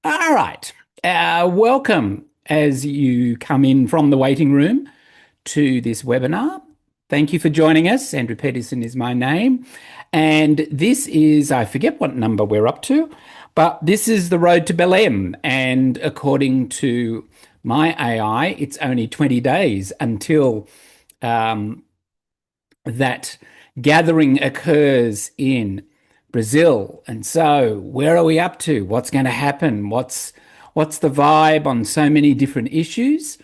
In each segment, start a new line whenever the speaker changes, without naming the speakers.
All right. Welcome as you come in from the waiting room to this webinar. Thank you for joining us. Andrew Petersen is my name. And this is, I forget what number we're up to, but this is the road to Belém. And according to my AI, it's only 20 days until um, that gathering occurs in Brazil. And so, where are we up to? What's going to happen? What's the vibe on so many different issues?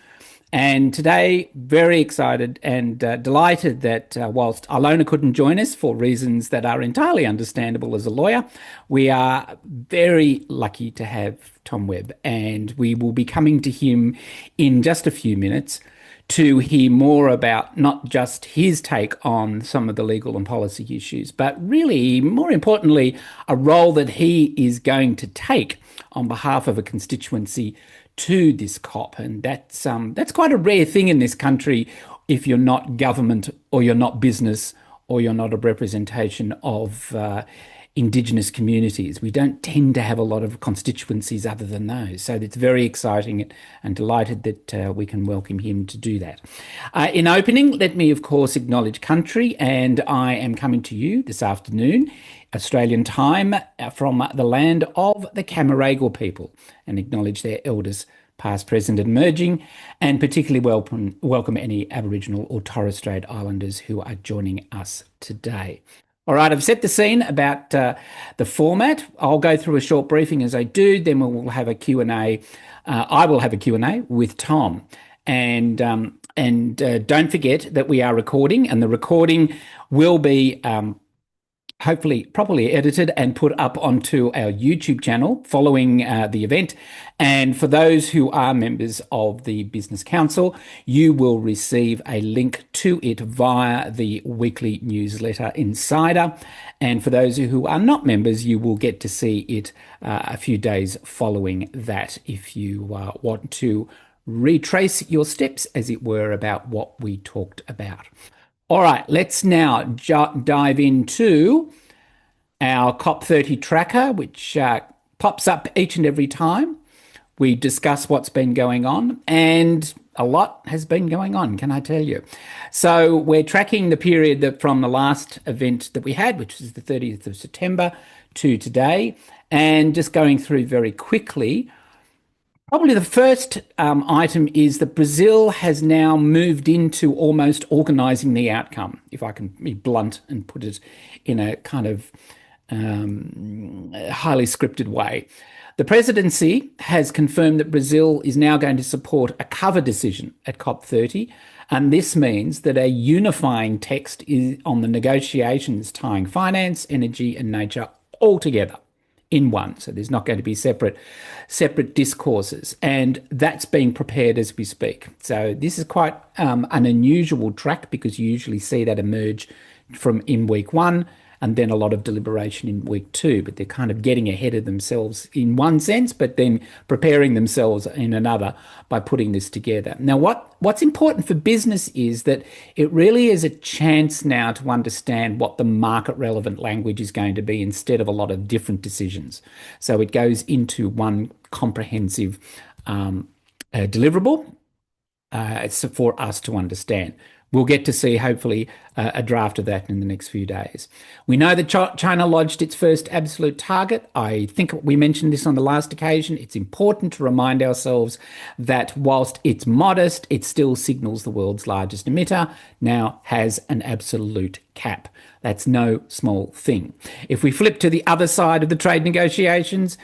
And today, very excited and delighted that whilst Alona couldn't join us for reasons that are entirely understandable as a lawyer, we are very lucky to have Tom Webb, and we will be coming to him in just a few minutes to hear more about not just his take on some of the legal and policy issues, but really, more importantly, a role that he is going to take on behalf of a constituency to this COP. And that's quite a rare thing in this country if you're not government or you're not business or you're not a representation of Indigenous communities. We don't tend to have a lot of constituencies other than those. So it's very exciting and delighted that we can welcome him to do that. In opening, let me, of course, acknowledge country, and I am coming to you this afternoon, Australian time, from the land of the Camaragal people, and acknowledge their elders, past, present, and emerging, and particularly welcome any Aboriginal or Torres Strait Islanders who are joining us today. All right, I've set the scene about the format. I'll go through a short briefing as I do, then we'll have a Q&A. I will have a Q&A with Tom. And don't forget that we are recording, and the recording will be hopefully properly edited and put up onto our YouTube channel following the event. And for those who are members of the Business Council, you will receive a link to it via the weekly newsletter Insider. And for those who are not members, you will get to see it a few days following that if you want to retrace your steps, as it were, about what we talked about. All right, let's now dive into our COP30 tracker, which pops up each and every time we discuss what's been going on, and a lot has been going on, can I tell you? So we're tracking the period from the last event that we had, which is the 30th of September, to today, and just going through very quickly. Probably the first item is that Brazil has now moved into almost organising the outcome, if I can be blunt and put it in a kind of highly scripted way. The presidency has confirmed that Brazil is now going to support a cover decision at COP30, and this means that a unifying text is on the negotiations tying finance, energy, and nature all together in one. So there's not going to be separate discourses, and that's being prepared as we speak. So this is quite an unusual track, because you usually see that emerge from in week one and then a lot of deliberation in week two, but they're kind of getting ahead of themselves in one sense, but then preparing themselves in another by putting this together. Now, what's important for business is that it really is a chance now to understand what the market relevant language is going to be instead of a lot of different decisions. So it goes into one comprehensive deliverable. It's for us to understand. We'll get to see, hopefully, a draft of that in the next few days. We know that China lodged its first absolute target. I think we mentioned this on the last occasion. It's important to remind ourselves that whilst it's modest, it still signals the world's largest emitter now has an absolute cap. That's no small thing. If we flip to the other side of the trade negotiations,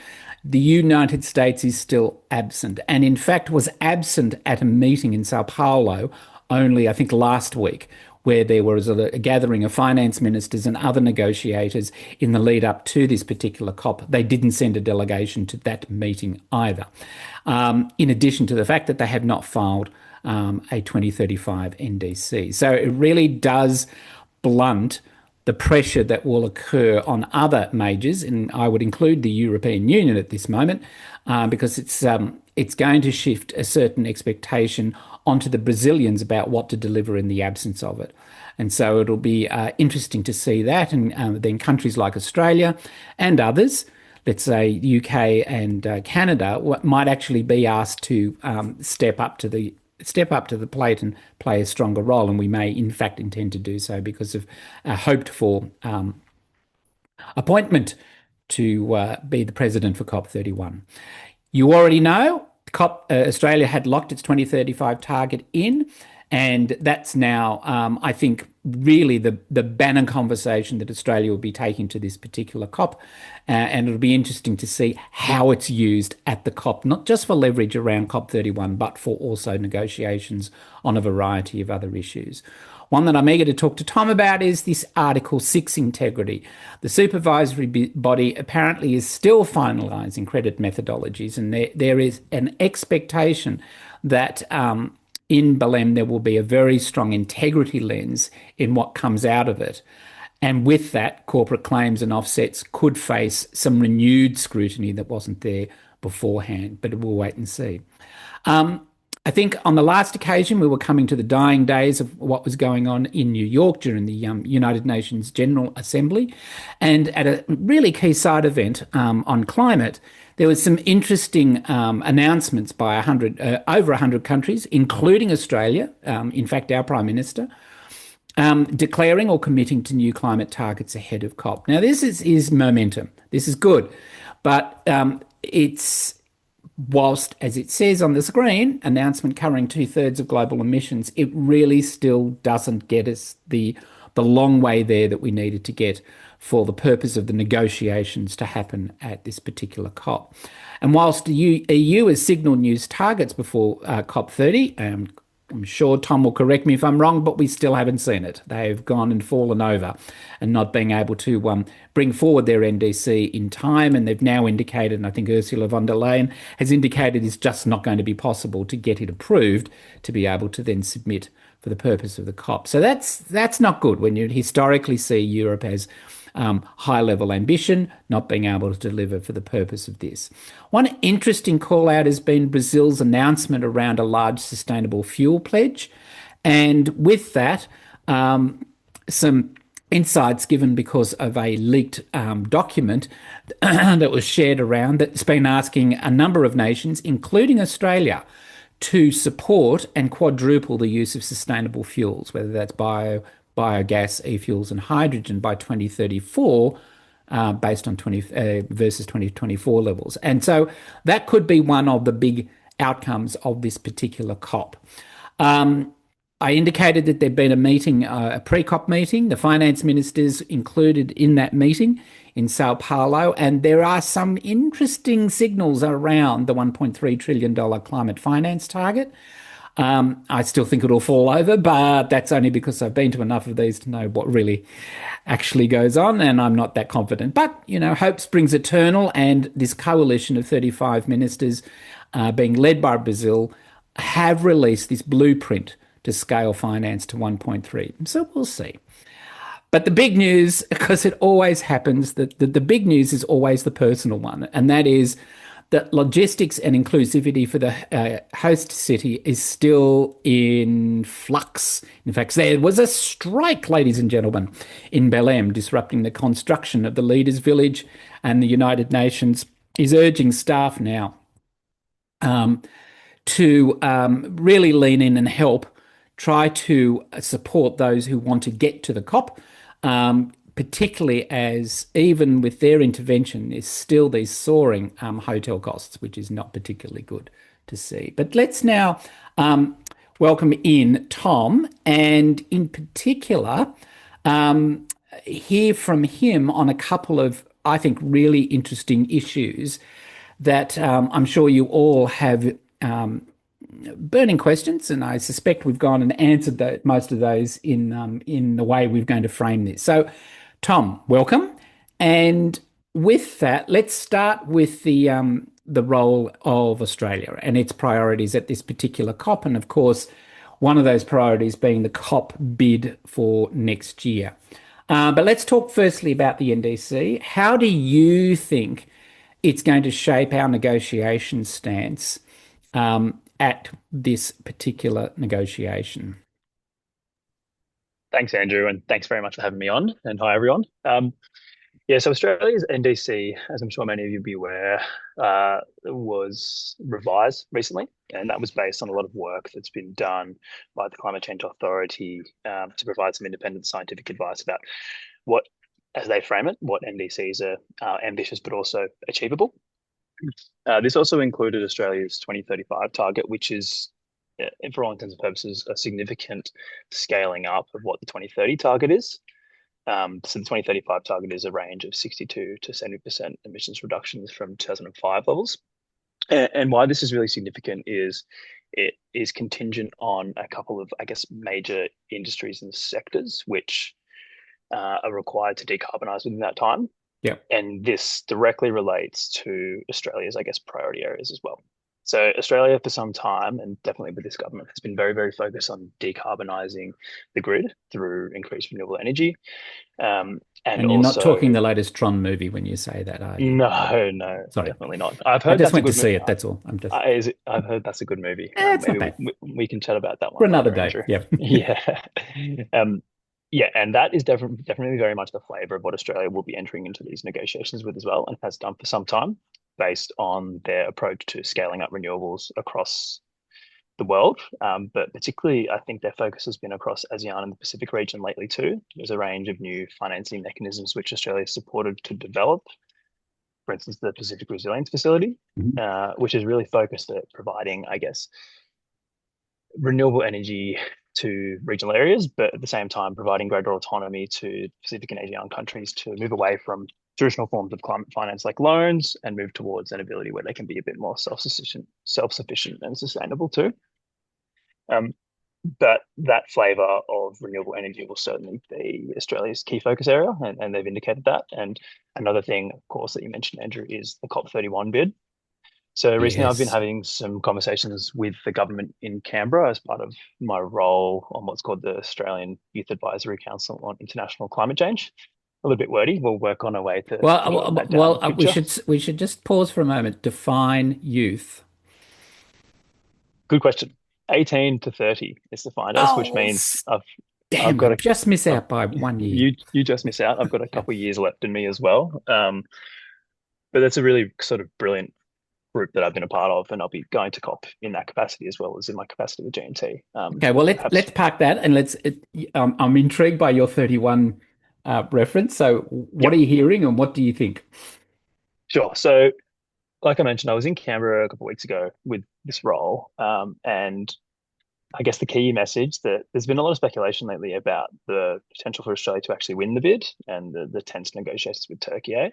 the United States is still absent, and in fact was absent at a meeting in Sao Paulo only, I think, last week, where there was a gathering of finance ministers and other negotiators in the lead up to this particular COP. They didn't send a delegation to that meeting either, in addition to the fact that they have not filed a 2035 NDC. So it really does blunt the pressure that will occur on other majors, and I would include the European Union at this moment, because it's going to shift a certain expectation onto the Brazilians about what to deliver in the absence of it. And so it'll be interesting to see that. And then countries like Australia and others, let's say, UK and Canada, might actually be asked to step up to the plate and play a stronger role, and we may in fact intend to do so because of a hoped for appointment to be the president for COP31. You already know Australia had locked its 2035 target in, and that's now, I think, really the banner conversation that Australia will be taking to this particular COP. And it'll be interesting to see how it's used at the COP, not just for leverage around COP31, but for also negotiations on a variety of other issues. One that I'm eager to talk to Tom about is this Article 6 integrity. The supervisory body apparently is still finalising credit methodologies, and there is an expectation that in Belém there will be a very strong integrity lens in what comes out of it. And with that, corporate claims and offsets could face some renewed scrutiny that wasn't there beforehand, but we'll wait and see. I think on the last occasion, we were coming to the dying days of what was going on in New York during the United Nations General Assembly. And at a really key side event on climate, there was some interesting announcements by over 100 countries, including Australia, in fact, our Prime Minister, declaring or committing to new climate targets ahead of COP. Now, this is momentum. This is good, but whilst, as it says on the screen, announcement covering 2/3 of global emissions, it really still doesn't get us the long way there that we needed to get for the purpose of the negotiations to happen at this particular COP. And whilst the EU has signalled new targets before COP30, I'm sure Tom will correct me if I'm wrong, but we still haven't seen it. They've gone and fallen over and not being able to bring forward their NDC in time. And they've now indicated, and I think Ursula von der Leyen has indicated, it's just not going to be possible to get it approved to be able to then submit for the purpose of the COP. So that's not good when you historically see Europe as high-level ambition, not being able to deliver for the purpose of this. One interesting call-out has been Brazil's announcement around a large sustainable fuel pledge. And with that, some insights given because of a leaked document that was shared around that's been asking a number of nations, including Australia, to support and quadruple the use of sustainable fuels, whether that's biogas, e-fuels and hydrogen by 2034, based on versus 2024 levels. And so that could be one of the big outcomes of this particular COP. I indicated that there'd been a meeting, a pre-COP meeting, the finance ministers included in that meeting in Sao Paulo, and there are some interesting signals around the $1.3 trillion climate finance target. I still think it'll fall over, but that's only because I've been to enough of these to know what really actually goes on, and I'm not that confident. But, hope springs eternal, and this coalition of 35 ministers being led by Brazil have released this blueprint to scale finance to 1.3. So we'll see. But the big news, because it always happens, the big news is always the personal one, and that is that logistics and inclusivity for the host city is still in flux. In fact, there was a strike, ladies and gentlemen, in Belém, disrupting the construction of the Leaders Village, and the United Nations is urging staff now to really lean in and help try to support those who want to get to the COP, particularly as even with their intervention is still these soaring hotel costs, which is not particularly good to see. But let's now welcome in Tom, and in particular hear from him on a couple of, I think, really interesting issues that I'm sure you all have burning questions, and I suspect we've gone and answered most of those in the way we're going to frame this. So, Tom, welcome. And with that, let's start with the role of Australia and its priorities at this particular COP, and of course, one of those priorities being the COP bid for next year. But let's talk firstly about the NDC. How do you think it's going to shape our negotiation stance at this particular negotiation?
Thanks, Andrew, and thanks very much for having me on. And hi, everyone. Yeah, so Australia's NDC, as I'm sure many of you be aware, was revised recently, and that was based on a lot of work that's been done by the Climate Change Authority to provide some independent scientific advice about what, as they frame it, what NDCs are ambitious but also achievable. This also included Australia's 2035 target, which is, for all intents and purposes, a significant scaling up of what the 2030 target is. So the 2035 target is a range of 62 to 70% emissions reductions from 2005 levels. And why this is really significant is it is contingent on a couple of, I guess, major industries and sectors which are required to decarbonize within that time.
Yeah.
And this directly relates to Australia's, I guess, priority areas as well. So Australia, for some time, and definitely with this government, has been very, very focused on decarbonising the grid through increased renewable energy, and
And you're not
also
talking the latest Tron movie when you say that, are you?
no, no,
Sorry.
definitely not. I've
I
heard
just
that's a
went to
good movie.
see it. That's all. I'm just,
I've heard that's a good movie.
it's not
Maybe
bad.
we can chat about that
For
one
another
later,
day.
Andrew.
Yeah.
Yeah. Um, yeah, and that is definitely very much the flavor of what Australia will be entering into these negotiations with as well, and has done for some time, based on their approach to scaling up renewables across the world. But particularly, I think their focus has been across ASEAN and the Pacific region lately too. There's a range of new financing mechanisms which Australia has supported to develop, for instance, the Pacific Resilience Facility,
Mhm.
which is really focused at providing, I guess, renewable energy to regional areas, but at the same time providing greater autonomy to Pacific and Asian countries to move away from traditional forms of climate finance like loans and move towards an ability where they can be a bit more self-sufficient and sustainable too. Um, but that flavour of renewable energy will certainly be Australia's key focus area, and they've indicated that. And another thing, of course, that you mentioned, Andrew, is the COP31 bid. So recently, I've been
Yes.
having some conversations with the government in Canberra as part of my role on what's called the Australian Youth Advisory Council on International Climate Change. A little bit wordy. We'll work on a way to boil that down in the
We
future.
should just pause for a moment. Define youth.
Good question. 18 to 30 is defined as, which
Oh,
means I've
damn! I
got
just miss
I've,
out by 1 year.
you just miss out. I've got a
Yeah.
couple of years left in me as well. But that's a really sort of brilliant group that I've been a part of, and I'll be going to COP in that capacity as well as in my capacity with G&T.
Okay. Well, let's
Perhaps
park that and I'm intrigued by your 31 reference. So, what are
Yep,
you hearing, and what do you think?
sure. So, like I mentioned, I was in Canberra a couple of weeks ago with this role, and I guess the key message that there's been a lot of speculation lately about the potential for Australia to actually win the bid and the tense negotiations with Turkey.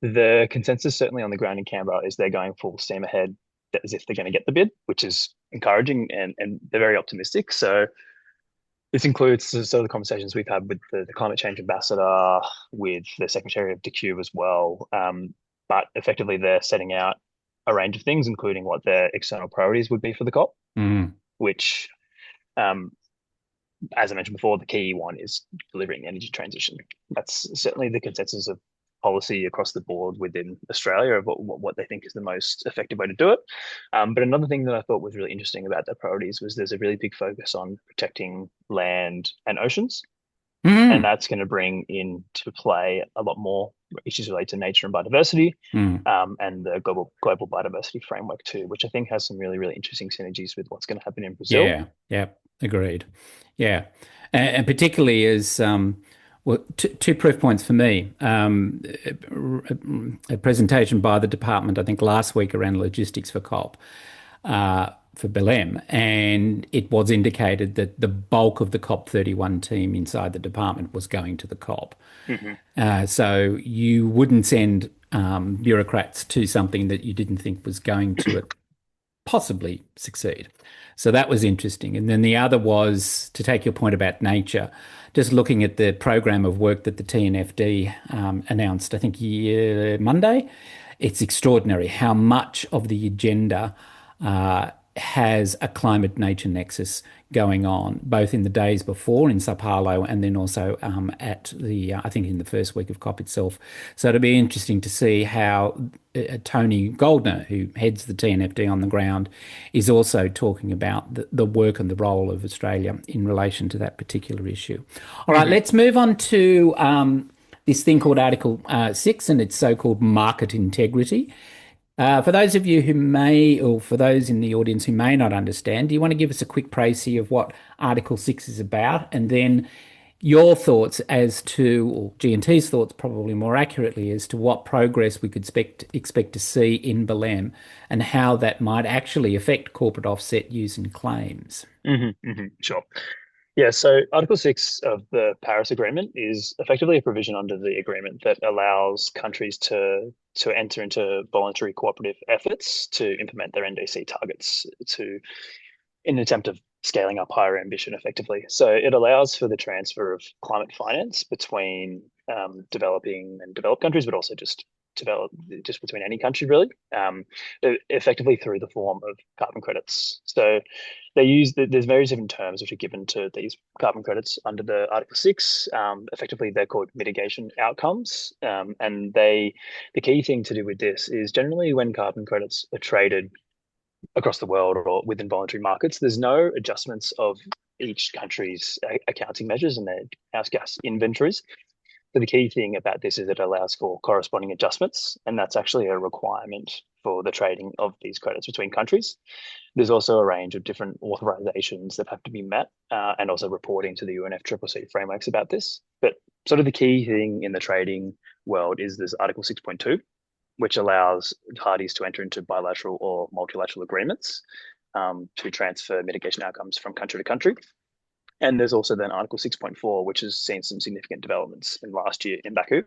The consensus, certainly on the ground in Canberra, is they're going full steam ahead as if they're going to get the bid, which is encouraging, and they're very optimistic. So this includes sort of the conversations we've had with the climate change ambassador, with the Secretary of DQ as well. But effectively, they're setting out a range of things, including what their external priorities would be for the COP,
Mm.
which, um, as I mentioned before, the key one is delivering the energy transition. That's certainly the consensus of policy across the board within Australia of what they think is the most effective way to do it. But another thing that I thought was really interesting about their priorities was there's a really big focus on protecting land and oceans. And
Mm.
that's going to bring into play a lot more issues related to nature and biodiversity,
Mm.
and the global biodiversity framework too, which I think has some really, really interesting synergies with what's going to happen in Brazil.
Yeah. Yeah. Agreed. Yeah. And particularly as well, two proof points for me. A presentation by the department, I think last week, around logistics for COP. For Belém, and it was indicated that the bulk of the COP31 team inside the department was going to the COP.
Hmm.
So you wouldn't send bureaucrats to something that you didn't think was going to possibly succeed. So that was interesting. And then the other was, to take your point about nature, just looking at the program of work that the TNFD announced, I think Monday. It's extraordinary how much of the agenda has a climate nature nexus going on, both in the days before in Sao Paulo and then also at I think in the first week of COP itself. So it'll be interesting to see how Tony Goldner, who heads the TNFD on the ground, is also talking about the work and the role of Australia in relation to that particular issue. All right,
Hmm.
let's move on to this thing called Article 6 and its so-called market integrity. For those of you who may, or for those in the audience who may not understand, do you want to give us a quick précis of what Article 6 is about, and then your thoughts as to, or G&T's thoughts probably more accurately, as to what progress we could expect to see in Belém and how that might actually affect corporate offset use and claims?
Sure. Yeah, so Article 6 of the Paris Agreement is effectively a provision under the agreement that allows countries to enter into voluntary cooperative efforts to implement their NDC targets in an attempt of scaling up higher ambition effectively. So it allows for the transfer of climate finance between developing and developed countries, but also just between any country really, effectively through the form of carbon credits. So there's various different terms which are given to these carbon credits under the Article 6. Effectively, they're called mitigation outcomes. And the key thing to do with this is generally when carbon credits are traded across the world or within voluntary markets, there's no adjustments of each country's accounting measures and their house gas inventories. So the key thing about this is it allows for corresponding adjustments, and that's actually a requirement for the trading of these credits between countries. There's also a range of different authorizations that have to be met, and also reporting to the UNFCCC frameworks about this. But sort of the key thing in the trading world is this Article 6.2, which allows parties to enter into bilateral or multilateral agreements to transfer mitigation outcomes from country to country. And there's also then Article 6.4, which has seen some significant developments in last year in Baku.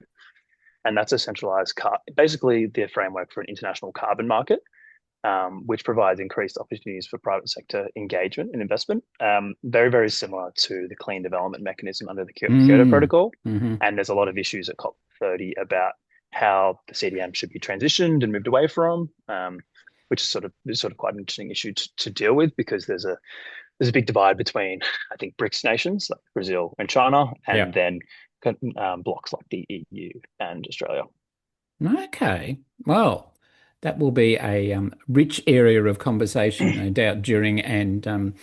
And that's a centralized, basically the framework for an international carbon market, which provides increased opportunities for private sector engagement and investment. Very, very similar to the clean development mechanism under the Kyoto Protocol.
Mm-hmm.
And there's a lot of issues at COP30 about how the CDM should be transitioned and moved away from, which is sort of quite an interesting issue to deal with, because there's a big divide between, I think, BRICS nations like Brazil and China, and then blocks like the EU and Australia.
Okay. Well, that will be a rich area of conversation, no doubt, during and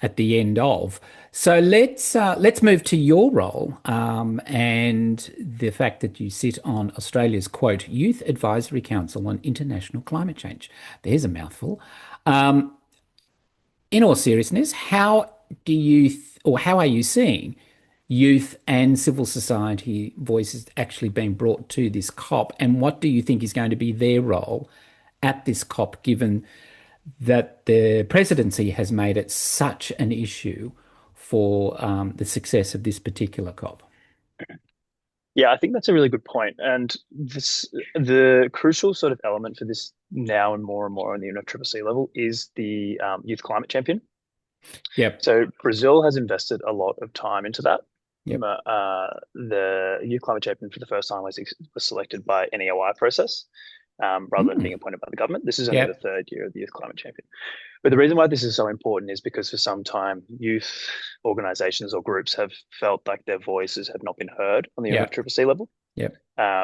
at the end of. So let's move to your role and the fact that you sit on Australia's quote Youth Advisory Council on International Climate Change. There's a mouthful. In all seriousness, how do you or how are you seeing youth and civil society voices actually being brought to this COP, and what do you think is going to be their role at this COP, given that the presidency has made it such an issue for the success of this particular COP?
Yeah, I think that's a really good point. And the crucial sort of element for this now and more on the UNFCCC level is the youth climate champion.
Yep.
So Brazil has invested a lot of time into that.
Yep.
The youth climate champion for the first time was selected by NEOI process, rather than being appointed by the government. This is only the third year of the youth climate champion. But the reason why this is so important is because for some time, youth organizations or groups have felt like their voices have not been heard on the UNFCCC level.
Yep.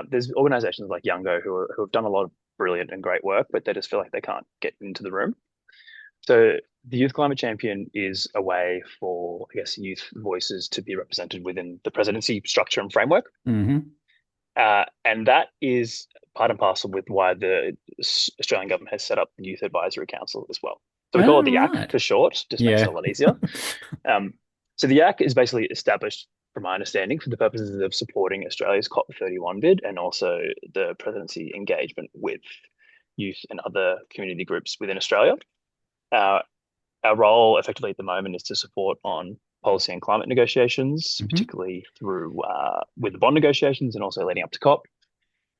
There's organizations like Youngo who have done a lot of brilliant and great work, but they just feel like they can't get into the room. So the Youth Climate Champion is a way for, I guess, youth voices to be represented within the presidency structure and framework.
Mm-hmm.
And that is part and parcel with why the Australian government has set up the Youth Advisory Council as well. So we call it the YAC for short, just makes it a lot easier. So the YAC is basically established, from my understanding, for the purposes of supporting Australia's COP31 bid and also the presidency engagement with youth and other community groups within Australia. Our role effectively at the moment is to support on policy and climate negotiations, particularly through with the bond negotiations and also leading up to COP.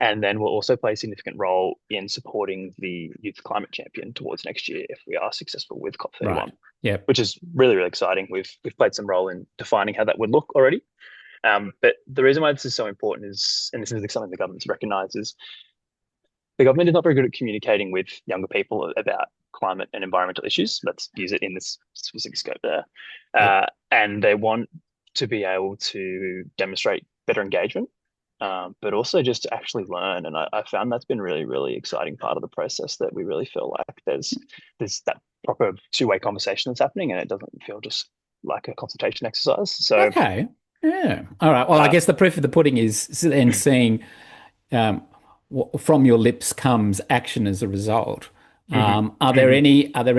And then we'll also play a significant role in supporting the Youth Climate Champion towards next year if we are successful with COP31.
Right. Yeah.
Which is really, really exciting. We've played some role in defining how that would look already. But the reason why this is so important is, and this is something the government's recognised, is the government is not very good at communicating with younger people about climate and environmental issues. Let's use it in this specific scope there. And they want to be able to demonstrate better engagement, but also just to actually learn. And I found that's been really, really exciting part of the process, that we really feel like there's that proper two-way conversation that's happening, and it doesn't feel just like a consultation exercise. So
Okay. Yeah. All right. Well, I
Uh,
guess the proof of the pudding is then seeing um, from your lips comes action as a result.
mhm,
Are there
mhm.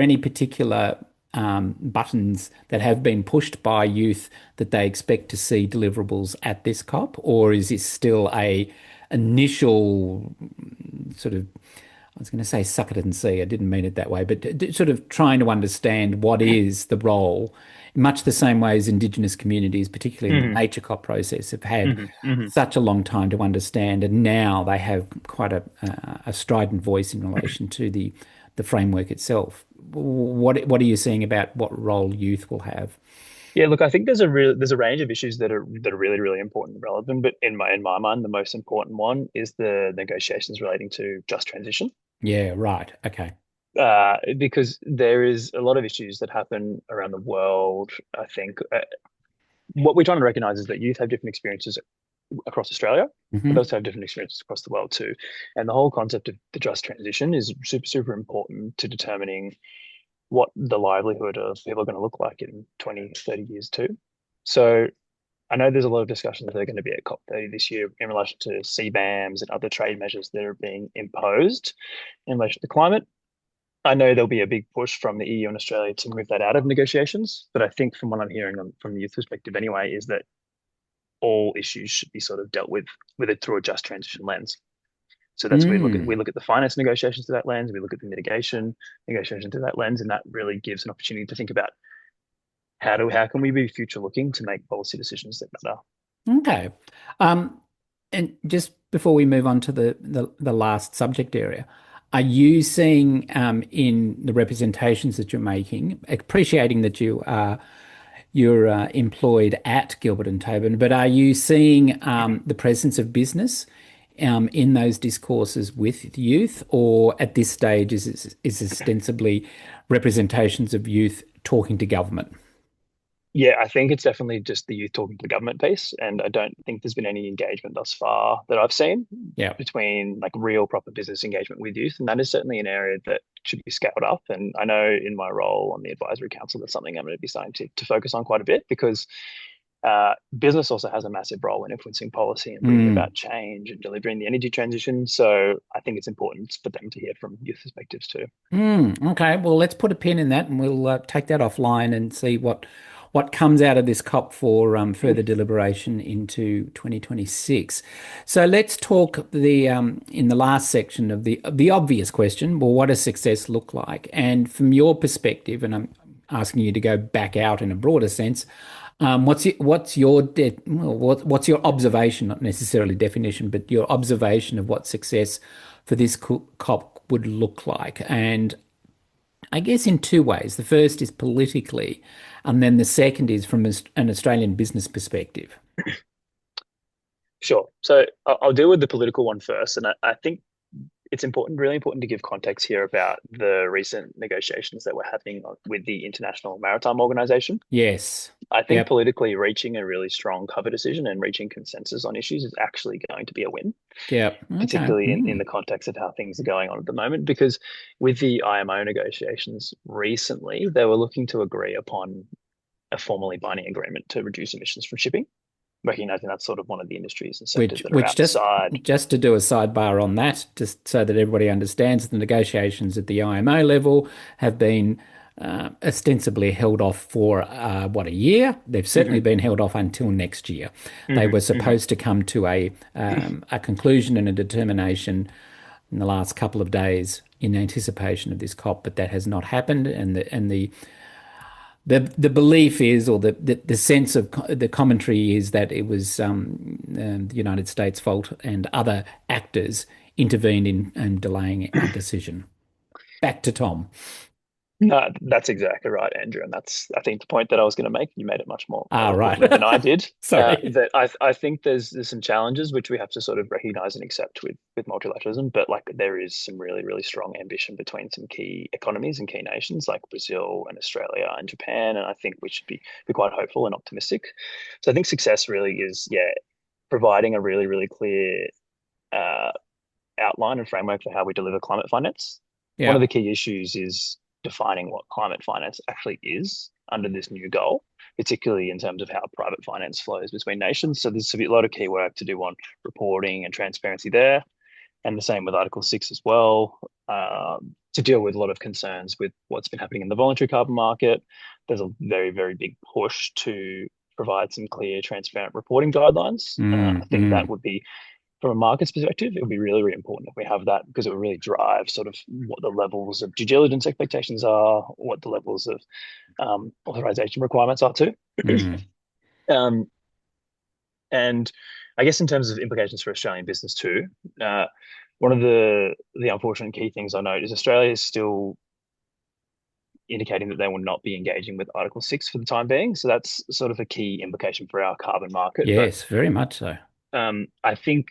any particular buttons that have been pushed by youth that they expect to see deliverables at this COP, or is this still a initial sort of, I was going to say suck it and see. I didn't mean it that way, but sort of trying to understand what is the role, much the same way as Indigenous communities, particularly in the
Mhm,
nature COP process, have had
mhm, mhm.
such a long time to understand, and now they have quite a strident voice in relation to the framework itself. What are you seeing about what role youth will have?
Yeah, look, I think there's a range of issues that are really really important and relevant, but in my mind, the most important one is the negotiations relating to just transition.
Yeah, right. Okay.
Because there is a lot of issues that happen around the world. I think what we're trying to recognize is that youth have different experiences across Australia, but they
Hmm.
also have different experiences across the world too. And the whole concept of the just transition is super, super important to determining what the livelihood of people are going to look like in 20, 30 years too. So I know there's a lot of discussions that are going to be at COP30 this year in relation to CBAMs and other trade measures that are being imposed in relation to climate. I know there'll be a big push from the EU and Australia to move that out of negotiations, but I think from what I'm hearing from the youth perspective anyway, is that all issues should be sort of dealt with it through a just transition lens. So that's where we
Mm.
look at the finance negotiations through that lens, we look at the mitigation negotiation through that lens, and that really gives an opportunity to think about how can we be future looking to make policy decisions that matter.
Okay. Um, and just before we move on to the last subject area, are you seeing in the representations that you're making, appreciating that you're employed at Gilbert and Tobin, but are you seeing the presence of business in those discourses with youth, or at this stage is ostensibly representations of youth talking to government?
Yeah, I think it's definitely just the youth talking to the government piece, and I don't think there's been any engagement thus far that I've seen
Yeah.
between like real proper business engagement with youth, and that is certainly an area that should be scaled up. And I know in my role on the advisory council, that's something I'm going to be starting to focus on quite a bit because business also has a massive role in influencing policy and bringing
Mm.
about change and delivering the energy transition. So I think it's important for them to hear from youth perspectives too.
Okay, well, let's put a pin in that, and we'll take that offline and see what comes out of this COP for further deliberation into 2026. So let's talk the in the last section of the obvious question. Well, what does success look like? And from your perspective, and I'm asking you to go back out in a broader sense, what's your observation, not necessarily definition, but your observation of what success for this COP would look like? And I guess in two ways. The first is politically, and then the second is from an Australian business perspective.
Sure. So I'll deal with the political one first, and I think it's important, really important to give context here about the recent negotiations that were happening with the International Maritime Organization.
Yes.
I think
Yep.
politically reaching a really strong cover decision and reaching consensus on issues is actually going to be a win,
Yep. Okay.
particularly in the context of how things are going on at the moment. Because with the IMO negotiations recently, they were looking to agree upon a formally binding agreement to reduce emissions from shipping, recognizing that's sort of one of the industries and sectors that are
Which
outside.
just to do a sidebar on that, just so that everybody understands, the negotiations at the IMO level have been ostensibly held off for what, a year? They've certainly
Mhm,
been held off until next year. They
mhm,
were
mhm.
supposed to come to a conclusion and a determination in the last couple of days in anticipation of this COP, but that has not happened. And the belief is, or the sense of the commentary is, that it was the United States' fault and other actors intervened in delaying a decision. Back to Tom.
No, that's exactly right, Andrew, and that's I think the point that I was going to make. You made it much more
Ah,
eloquently than I
right.
did.
Sorry.
That I think there's some challenges which we have to sort of recognize and accept with multilateralism, but like there is some really really strong ambition between some key economies and key nations like Brazil and Australia and Japan, and I think we should be quite hopeful and optimistic. So I think success really is providing a really really clear uh, outline and framework for how we deliver climate finance. One of
Yeah.
the key issues is defining what climate finance actually is under this new goal, particularly in terms of how private finance flows between nations. So there's a lot of key work to do on reporting and transparency there, and the same with Article 6 as well, to deal with a lot of concerns with what's been happening in the voluntary carbon market. There's a very, very big push to provide some clear, transparent reporting guidelines. I think that would be, from a market's perspective, it would be really, really important if we have that, because it would really drive sort of what the levels of due diligence expectations are, what the levels of authorization requirements are too.
mm.
um, and I guess in terms of implications for Australian business too, one of the unfortunate key things I note is Australia is still indicating that they will not be engaging with Article 6 for the time being. So that's sort of a key implication for our carbon market. But
Yes, very much so.
I think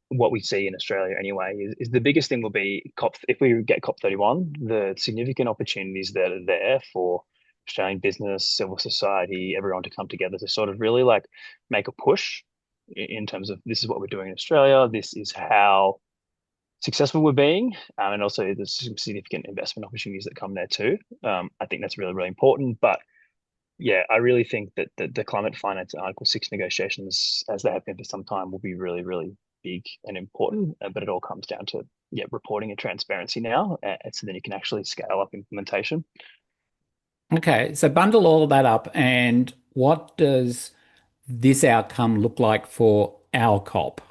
what we see in Australia anyway is the biggest thing will be COP. If we get COP 31, the significant opportunities that are there for Australian business, civil society, everyone to come together to sort of really like make a push in terms of this is what we're doing in Australia. This is how successful we're being, and also there's some significant investment opportunities that come there too. I think that's really, really important. But yeah, I really think that the climate finance and Article 6 negotiations, as they have been for some time, will be really, really big and important. But it all comes down to reporting and transparency now, and so then you can actually scale up implementation.
Okay, so bundle all of that up, and what does this outcome look like for our COP?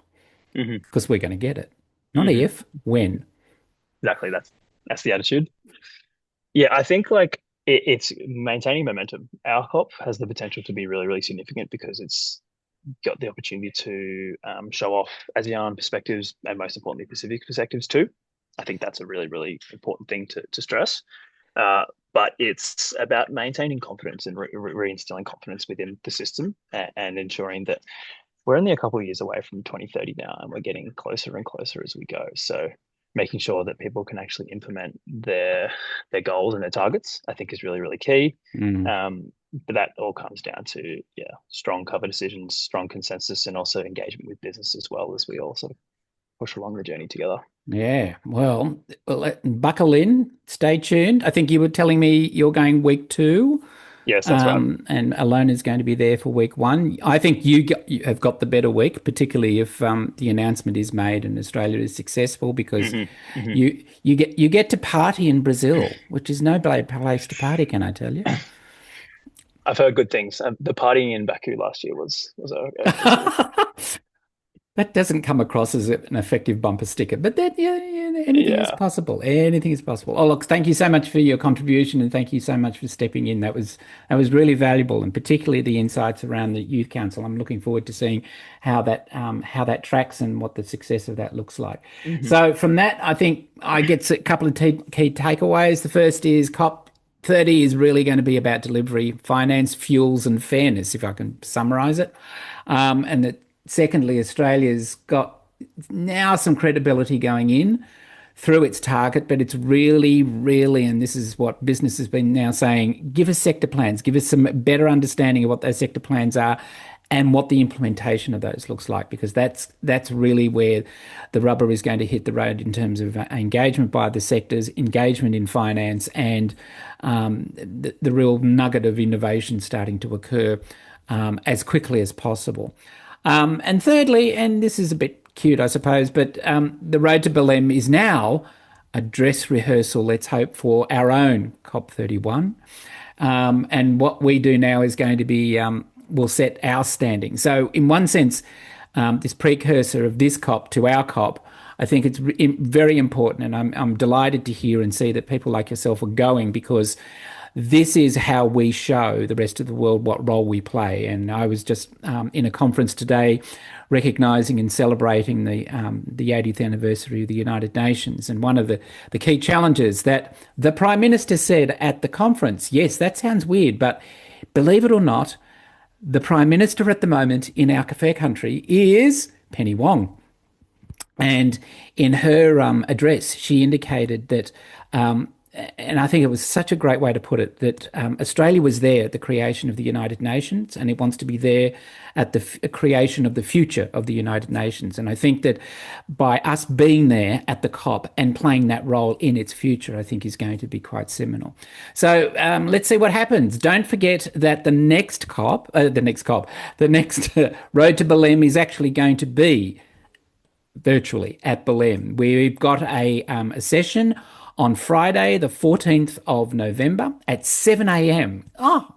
Hmm.
Because we're going to get it. Not
Hmm.
if, when.
Exactly, that's the attitude. Yeah, I think like it's maintaining momentum. Our COP has the potential to be really, really significant because it's got the opportunity to show off ASEAN perspectives and most importantly Pacific perspectives too. I think that's a really, really important thing to stress. Uh, but it's about maintaining confidence and reinstilling confidence within the system, and ensuring that we're only a couple of years away from 2030 now, and we're getting closer and closer as we go. So making sure that people can actually implement their goals and their targets, I think is really, really key.
Mm.
But that all comes down to strong cover decisions, strong consensus, and also engagement with business as well, as we all sort of push along the journey together.
Yeah, well, buckle in, stay tuned. I think you were telling me you're going week two,
Yes, that's right.
and Alona is going to be there for week one. I think you have got the better week, particularly if the announcement is made and Australia is successful, because
Hmm. Hmm.
you get to party in Brazil, which is no bad place to party, can I tell you?
I've heard good things. The partying in Baku last year was good.
That doesn't come across as an effective bumper sticker, but then yeah, anything is
Yeah.
possible. Anything is possible. Oh, look, thank you so much for your contribution, and thank you so much for stepping in. That was really valuable, and particularly the insights around the Youth Council. I'm looking forward to seeing how that tracks and what the success of that looks like.
Hmm.
So from that, I think I get a couple of key takeaways. The first is COP 30 is really going to be about delivery, finance, fuels, and fairness, if I can summarize it. And that secondly, Australia's got now some credibility going in through its target, but it's really, really, and this is what business has been now saying, give us sector plans, give us some better understanding of what those sector plans are and what the implementation of those looks like, because that's really where the rubber is going to hit the road in terms of engagement by the sectors, engagement in finance, and the real nugget of innovation starting to occur as quickly as possible. And thirdly, and this is a bit cute, I suppose, but the road to Belém is now a dress rehearsal, let's hope, for our own COP 31. And what we do now is going to be, will set our standing. So, in one sense, this precursor of this COP to our COP, I think it's very important. And I'm delighted to hear and see that people like yourself are going, because this is how we show the rest of the world what role we play. And I was just in a conference today recognising and celebrating the 80th anniversary of the United Nations. And one of the key challenges that the Prime Minister said at the conference, yes, that sounds weird, but believe it or not, the Prime Minister at the moment in our fair country is Penny Wong. And in her address, she indicated that and I think it was such a great way to put it, that Australia was there at the creation of the United Nations, and it wants to be there at the creation of the future of the United Nations. And I think that by us being there at the COP and playing that role in its future, I think is going to be quite seminal. So let's see what happens. Don't forget that the next Road to Belém is actually going to be virtually at Belém. We've got a session on Friday, the 14th of November at 7 a.m. Oh,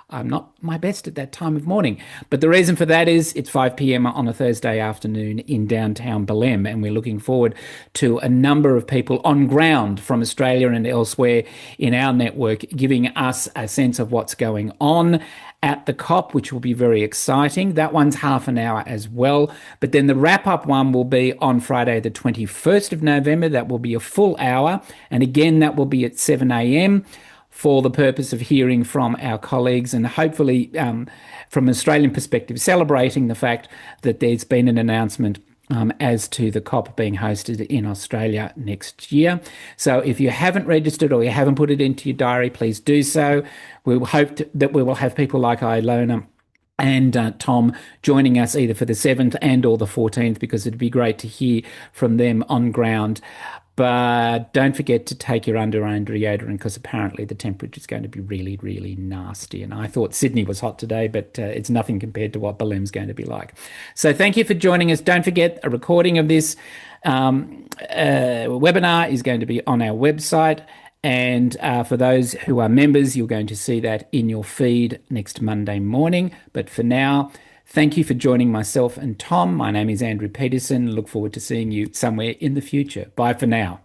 I'm not my best at that time of morning. But the reason for that is it's 5 p.m. on a Thursday afternoon in downtown Belém, and we're looking forward to a number of people on ground from Australia and elsewhere in our network giving us a sense of what's going on at the COP, which will be very exciting. That one's half an hour as well. But then the wrap-up one will be on Friday, the 21st of November. That will be a full hour. And again, that will be at 7 a.m. for the purpose of hearing from our colleagues and hopefully, from an Australian perspective, celebrating the fact that there's been an announcement as to the COP being hosted in Australia next year. So if you haven't registered or you haven't put it into your diary, please do so. We hope that we will have people like Ilona and Tom joining us either for the 7th and or the 14th, because it'd be great to hear from them on ground. But don't forget to take your underarm deodorant, because apparently the temperature is going to be really, really nasty. And I thought Sydney was hot today, but it's nothing compared to what Belem's going to be like. So thank you for joining us. Don't forget, a recording of this webinar is going to be on our website. And for those who are members, you're going to see that in your feed next Monday morning. But for now, thank you for joining myself and Tom. My name is Andrew Petersen. Look forward to seeing you somewhere in the future. Bye for now.